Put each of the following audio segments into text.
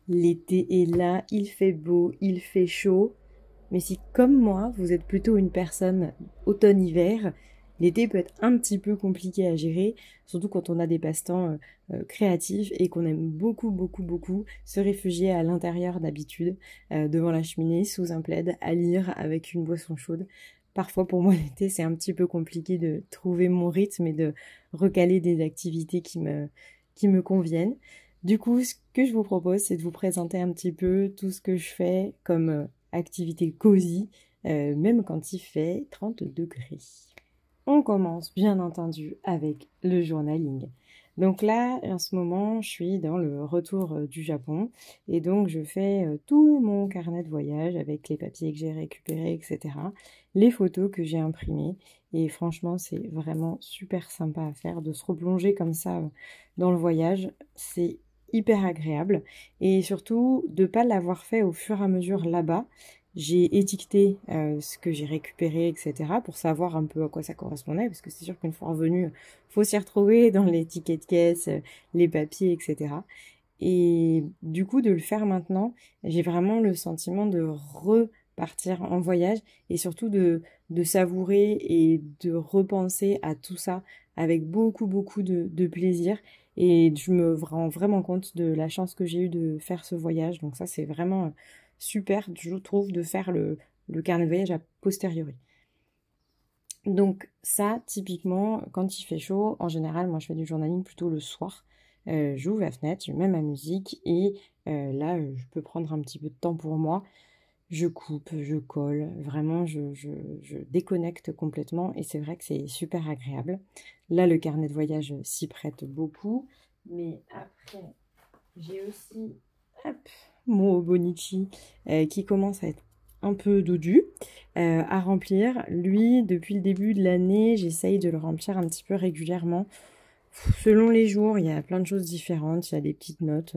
L'été est là, il fait beau, il fait chaud. Mais si, comme moi, vous êtes plutôt une personne automne-hiver, l'été peut être un petit peu compliqué à gérer, surtout quand on a des passe-temps créatifs et qu'on aime beaucoup, beaucoup, beaucoup se réfugier à l'intérieur d'habitude, devant la cheminée, sous un plaid, à lire avec une boisson chaude. Parfois, pour moi, l'été, c'est un petit peu compliqué de trouver mon rythme et de recaler des activités qui me conviennent. Du coup, ce que je vous propose, c'est de vous présenter un petit peu tout ce que je fais comme activité cosy, même quand il fait 30 degrés. On commence bien entendu avec le journaling. Donc là, en ce moment, je suis dans le retour du Japon et donc je fais tout mon carnet de voyage avec les papiers que j'ai récupérés, etc. Les photos que j'ai imprimées et franchement, c'est vraiment super sympa à faire de se replonger comme ça dans le voyage. C'est hyper agréable et surtout de ne pas l'avoir fait au fur et à mesure là-bas. J'ai étiqueté ce que j'ai récupéré, etc. pour savoir un peu à quoi ça correspondait, parce que c'est sûr qu'une fois revenu, faut s'y retrouver dans les tickets de caisse, les papiers, etc. Et du coup, de le faire maintenant, j'ai vraiment le sentiment de repartir en voyage et surtout de savourer et de repenser à tout ça avec beaucoup, beaucoup de plaisir. Et je me rends vraiment compte de la chance que j'ai eue de faire ce voyage. Donc ça, c'est vraiment super, je trouve, de faire le carnet de voyage a posteriori. Donc ça, typiquement, quand il fait chaud, en général, moi je fais du journaling plutôt le soir. J'ouvre la fenêtre, je mets ma musique et là, je peux prendre un petit peu de temps pour moi. Je coupe, je colle, vraiment, je déconnecte complètement et c'est vrai que c'est super agréable. Là, le carnet de voyage s'y prête beaucoup, mais après, j'ai aussi hop, mon Bonichi qui commence à être un peu dodu à remplir. Lui, depuis le début de l'année, j'essaye de le remplir un petit peu régulièrement. Selon les jours, il y a plein de choses différentes. Il y a des petites notes,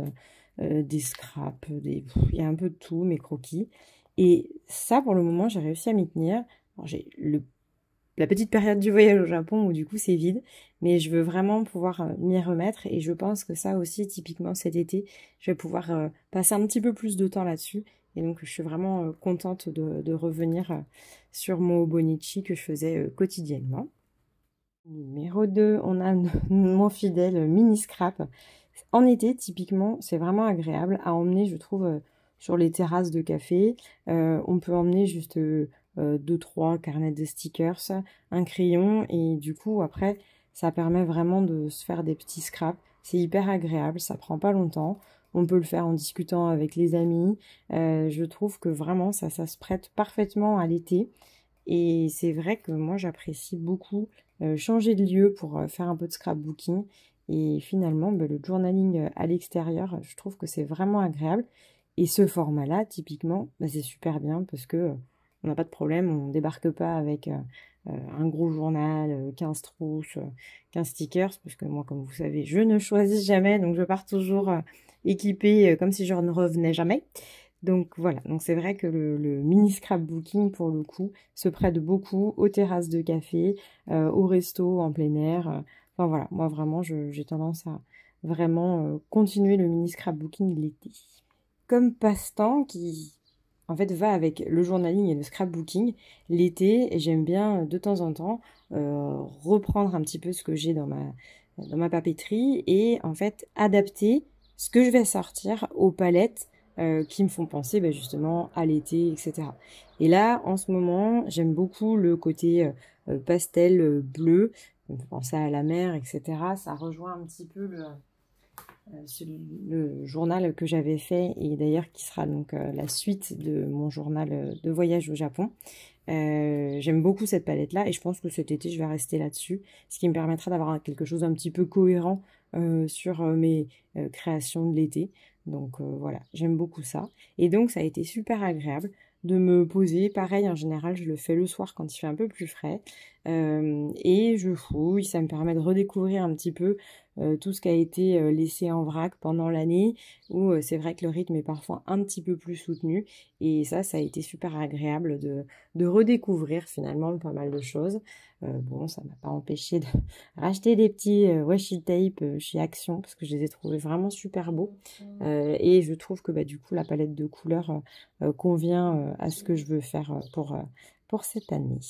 des scraps, il y a un peu de tout, mes croquis. Et ça, pour le moment, j'ai réussi à m'y tenir. Alors, j'ai la petite période du voyage au Japon où du coup c'est vide, mais je veux vraiment pouvoir m'y remettre et je pense que ça aussi, typiquement cet été, je vais pouvoir passer un petit peu plus de temps là-dessus. Et donc je suis vraiment contente de revenir sur mon Bonichi que je faisais quotidiennement. Numéro 2, on a mon fidèle mini scrap. En été, typiquement, c'est vraiment agréable à emmener, je trouve, sur les terrasses de café. On peut emmener juste 2, 3 carnets de stickers, un crayon, et du coup, après, ça permet vraiment de se faire des petits scraps. C'est hyper agréable, ça prend pas longtemps. On peut le faire en discutant avec les amis. Je trouve que vraiment, ça se prête parfaitement à l'été. Et c'est vrai que moi, j'apprécie beaucoup changer de lieu pour faire un peu de scrapbooking. Et finalement, bah, le journaling à l'extérieur, je trouve que c'est vraiment agréable. Et ce format-là, typiquement, bah, c'est super bien parce que on n'a pas de problème, on débarque pas avec un gros journal, 15 trousses, 15 stickers, parce que moi, comme vous savez, je ne choisis jamais, donc je pars toujours équipée comme si je ne revenais jamais. Donc voilà, donc c'est vrai que le mini scrapbooking, pour le coup, se prête beaucoup aux terrasses de café, au resto en plein air. Enfin voilà, moi vraiment, j'ai tendance à vraiment continuer le mini scrapbooking l'été. Comme passe-temps qui, en fait, va avec le journaling et le scrapbooking, l'été, j'aime bien de temps en temps reprendre un petit peu ce que j'ai dans ma papeterie et en fait adapter ce que je vais sortir aux palettes qui me font penser bah, justement à l'été, etc. Et là, en ce moment, j'aime beaucoup le côté pastel bleu, on peut penser à la mer, etc. Ça rejoint un petit peu le journal que j'avais fait et d'ailleurs qui sera donc la suite de mon journal de voyage au Japon. J'aime beaucoup cette palette-là et je pense que cet été je vais rester là-dessus, ce qui me permettra d'avoir quelque chose un petit peu cohérent sur mes créations de l'été. Donc voilà, j'aime beaucoup ça. Et donc ça a été super agréable de me poser. Pareil, en général, je le fais le soir quand il fait un peu plus frais, et je fouille, ça me permet de redécouvrir un petit peu tout ce qui a été laissé en vrac pendant l'année, où c'est vrai que le rythme est parfois un petit peu plus soutenu, et ça a été super agréable de redécouvrir finalement pas mal de choses. Bon, ça m'a pas empêché de racheter des petits washi tape chez Action, parce que je les ai trouvés vraiment super beaux, et je trouve que du coup la palette de couleurs convient à ce que je veux faire pour cette année.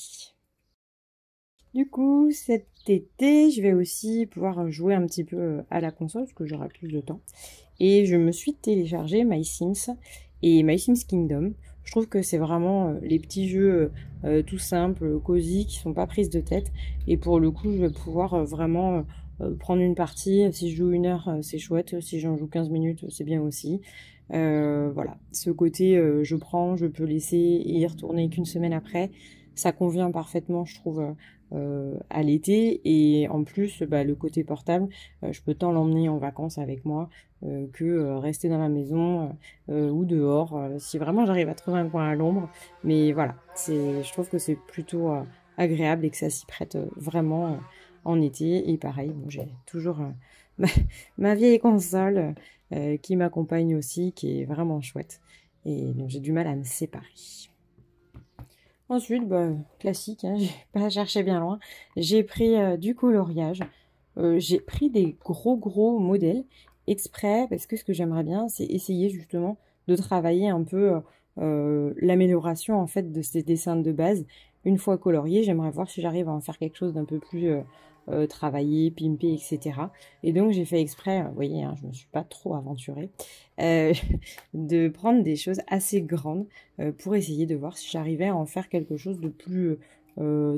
Du coup, cet été, je vais aussi pouvoir jouer un petit peu à la console, parce que j'aurai plus de temps. Et je me suis téléchargé My Sims et My Sims Kingdom. Je trouve que c'est vraiment les petits jeux tout simples, cosy, qui sont pas prises de tête. Et pour le coup, je vais pouvoir vraiment prendre une partie. Si je joue 1 heure, c'est chouette. Si j'en joue 15 minutes, c'est bien aussi. Voilà, ce côté, je prends, je peux laisser et y retourner qu'une semaine après. Ça convient parfaitement, je trouve, à l'été. Et en plus, le côté portable, je peux tant l'emmener en vacances avec moi que rester dans la maison ou dehors, si vraiment j'arrive à trouver un coin à l'ombre. Mais voilà, je trouve que c'est plutôt agréable et que ça s'y prête vraiment en été. Et pareil, bon, j'ai toujours ma, ma vieille console qui m'accompagne aussi, qui est vraiment chouette. Et donc j'ai du mal à me séparer. Ensuite, classique, hein, j'ai pas cherché bien loin. J'ai pris du coloriage. J'ai pris des gros modèles exprès parce que ce que j'aimerais bien, c'est essayer justement de travailler un peu l'amélioration en fait de ces dessins de base. Une fois coloriés, j'aimerais voir si j'arrive à en faire quelque chose d'un peu plus travaillé, pimpé, etc. Et donc j'ai fait exprès, vous voyez, hein, je me suis pas trop aventurée, euh, de prendre des choses assez grandes pour essayer de voir si j'arrivais à en faire quelque chose de plus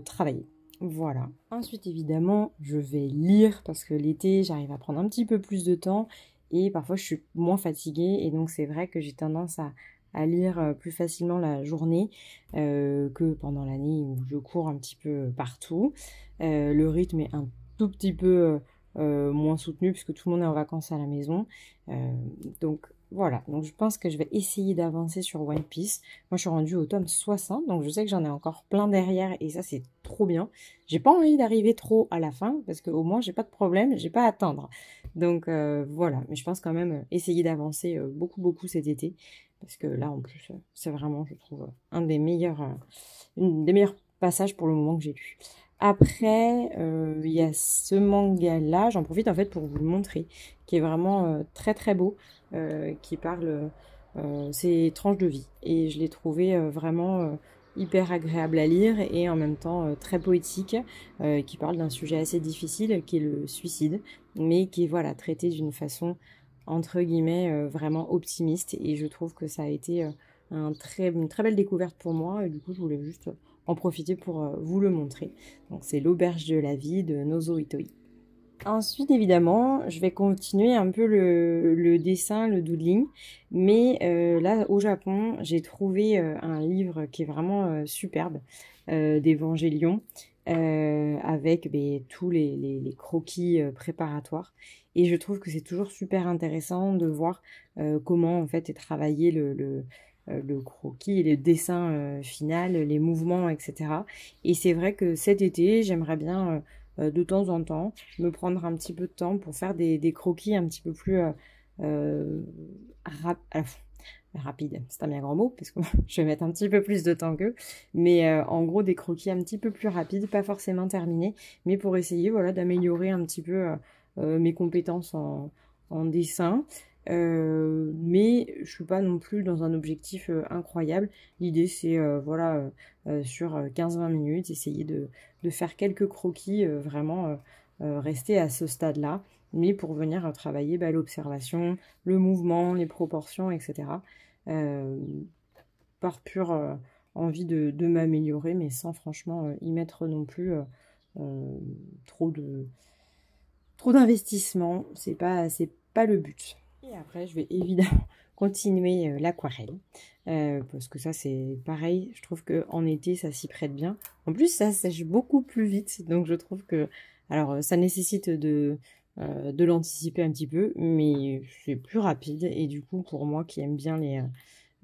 travaillé. Voilà. Ensuite, évidemment, je vais lire parce que l'été, j'arrive à prendre un petit peu plus de temps et parfois je suis moins fatiguée et donc c'est vrai que j'ai tendance à lire plus facilement la journée que pendant l'année où je cours un petit peu partout. Le rythme est un tout petit peu moins soutenu puisque tout le monde est en vacances à la maison. Donc voilà, donc je pense que je vais essayer d'avancer sur One Piece. Moi, je suis rendue au tome 60, donc je sais que j'en ai encore plein derrière et ça, c'est trop bien. J'ai pas envie d'arriver trop à la fin parce qu'au moins, j'ai pas de problème, j'ai pas à attendre. Donc voilà, mais je pense quand même essayer d'avancer beaucoup cet été parce que là, en plus, c'est vraiment, je trouve, une des meilleurs passages pour le moment que j'ai lu. Après, il y a ce manga-là, j'en profite en fait pour vous le montrer, qui est vraiment très beau, qui parle ses tranches de vie. Et je l'ai trouvé vraiment hyper agréable à lire et en même temps très poétique, qui parle d'un sujet assez difficile qui est le suicide, mais qui est voilà, traité d'une façon entre guillemets vraiment optimiste. Et je trouve que ça a été une très belle découverte pour moi et du coup je voulais juste en profiter pour vous le montrer. Donc c'est l'auberge de la vie de Nozo Itoi. Ensuite, évidemment, je vais continuer un peu le dessin, le doodling. Mais là, au Japon, j'ai trouvé un livre qui est vraiment superbe, d'Evangélion, avec tous les croquis préparatoires. Et je trouve que c'est toujours super intéressant de voir comment en fait est travaillé le croquis et le dessin final, les mouvements, etc. Et c'est vrai que cet été, j'aimerais bien de temps en temps me prendre un petit peu de temps pour faire des croquis un petit peu plus euh, rapide, c'est un bien grand mot, parce que je vais mettre un petit peu plus de temps qu'eux, mais en gros des croquis un petit peu plus rapides, pas forcément terminés, mais pour essayer voilà, d'améliorer un petit peu mes compétences en dessin. Mais je suis pas non plus dans un objectif incroyable. L'idée c'est voilà sur 15-20 minutes essayer de faire quelques croquis, vraiment rester à ce stade-là, mais pour venir travailler l'observation, le mouvement, les proportions, etc. euh, par pure envie de m'améliorer, mais sans franchement y mettre non plus euh, trop trop d'investissement. C'est pas le but. Et après, je vais évidemment continuer l'aquarelle. Parce que ça, c'est pareil. Je trouve qu'en été, ça s'y prête bien. En plus, ça sèche beaucoup plus vite. Donc, je trouve que... Alors, ça nécessite de l'anticiper un petit peu. Mais c'est plus rapide. Et du coup, pour moi qui aime bien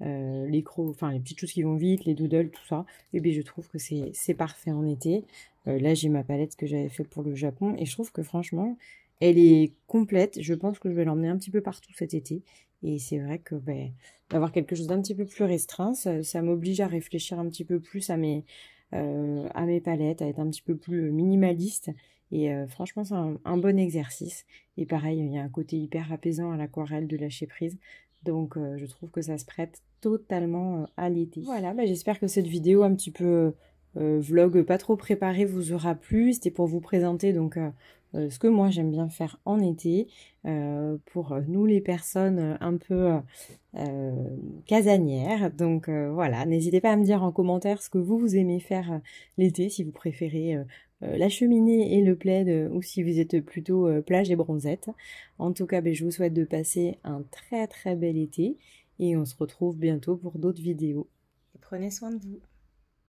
enfin les petites choses qui vont vite, les doodles, tout ça. Et bien je trouve que c'est parfait en été. Là j'ai ma palette que j'avais fait pour le Japon et je trouve que franchement elle est complète. Je pense que je vais l'emmener un petit peu partout cet été. Et c'est vrai que ben, d'avoir quelque chose d'un petit peu plus restreint, ça m'oblige à réfléchir un petit peu plus à mes palettes, à être un petit peu plus minimaliste. Et franchement, c'est un bon exercice. Et pareil, il y a un côté hyper apaisant à l'aquarelle de lâcher prise. Donc, je trouve que ça se prête totalement à l'été. Voilà, bah, j'espère que cette vidéo un petit peu vlog pas trop préparé vous aura plu. C'était pour vous présenter donc ce que moi j'aime bien faire en été. Pour nous les personnes un peu casanières. Donc voilà, n'hésitez pas à me dire en commentaire ce que vous aimez faire l'été, si vous préférez la cheminée et le plaid ou si vous êtes plutôt plage et bronzette. En tout cas, ben, je vous souhaite de passer un très très bel été et on se retrouve bientôt pour d'autres vidéos. Prenez soin de vous.